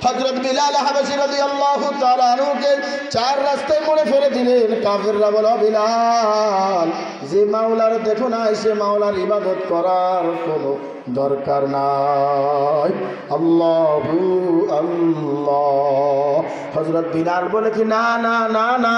হযরত বিলাল হাবশী রাদিয়াল্লাহু তাআলা আনহুকে চার রাস্তায় মোড়ে ফেলে দিলেন। কাফেররা বলে, বিলাল, যে মাওলার দেখো না সে মাওলার ইবাদত করার কোনো দরকার নাই। আল্লাহু আল্লাহ। হযরত বিলাল বলে কি, না না না না,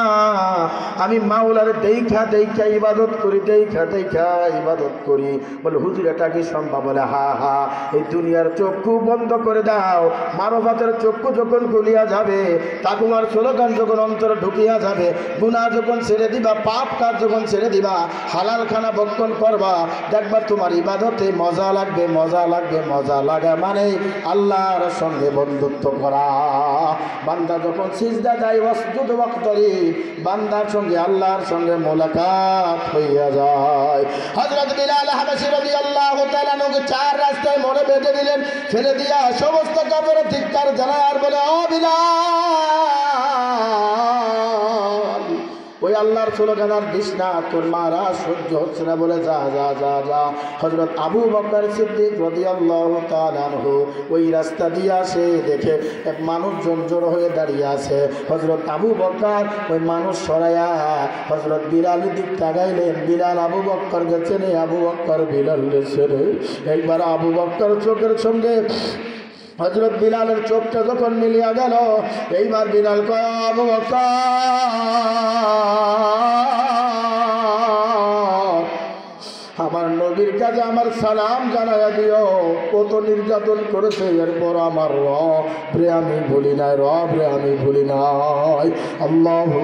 আমি মাওলার দেখা দেখা ইবাদত করি, দেখা দেখা ইবাদত করি। বলে, হুজুর এটা কি সম্ভব? বলে, হা হা, এই দুনিয়ার চক্ষু বন্ধ করে দাও, মানবতার চক্ষু যখন খুলিয়া যাবে, তাকুমার স্লোগান যখন অন্তরে ঢুকিয়া যাবে, গুনাহ যখন ছেড়ে দিবা, পাপ কাজ যখন ছেড়ে দিবা, হালাল খানা ভক্ষণ করবা, দেখবা তোমার ইবাদতে মজা লাগবে, মজা লাগবে। মজা লাগা মানে আল্লাহর সঙ্গে বন্ধুত্ব করা। বান্দা যখন সিজদা দেয়, ওয়াসজুদ ওয়াক্তারিব, বান্দার সঙ্গে আল্লাহর সঙ্গে মোলাকাত হইয়া যায়। হযরত বিলাল হাবশী রাদিয়াল্লাহু তাআলা আনহুকে চার রাস্তায় মোড়ে বেঁধে দিলেন, ফেলে দিয়া সমস্ত কাফের ধিক্কার জানায় আর বলে, ও বিলাল, ওই আল্লাহর স্লোগান আর দিস না, তোর মারা সহ্য হচ্ছে না, বলে যা যা যা যা। হযরত আবু বকর সিদ্দিক রাদিয়াল্লাহু তাআলা আনহু ওই রাস্তা দিয়ে আসে, দেখে এক মানুষজন জড়ো হয়ে দাঁড়িয়ে আছে। হযরত আবু বকর ওই মানুষ সরাইয়া হযরত বিলালের দিক তাকাইলেন। বিলাল আবু বকরকে চেনে, আবু বকর বিলালকে চেনে। একবার আবু বকর চোখের সঙ্গে হযরত বিলালের চোখটা যখন মিলিয়া গেল, এইবার বিলাল কয়, আবু বকর, আমার নবীর কাছে আমার সালাম জানাইয়া দিও, কত নির্যাতন করেছে, এরপর আমার রব রে আমি ভুলি নাই, রব রে আমি ভুলি নাই। আল্লাহু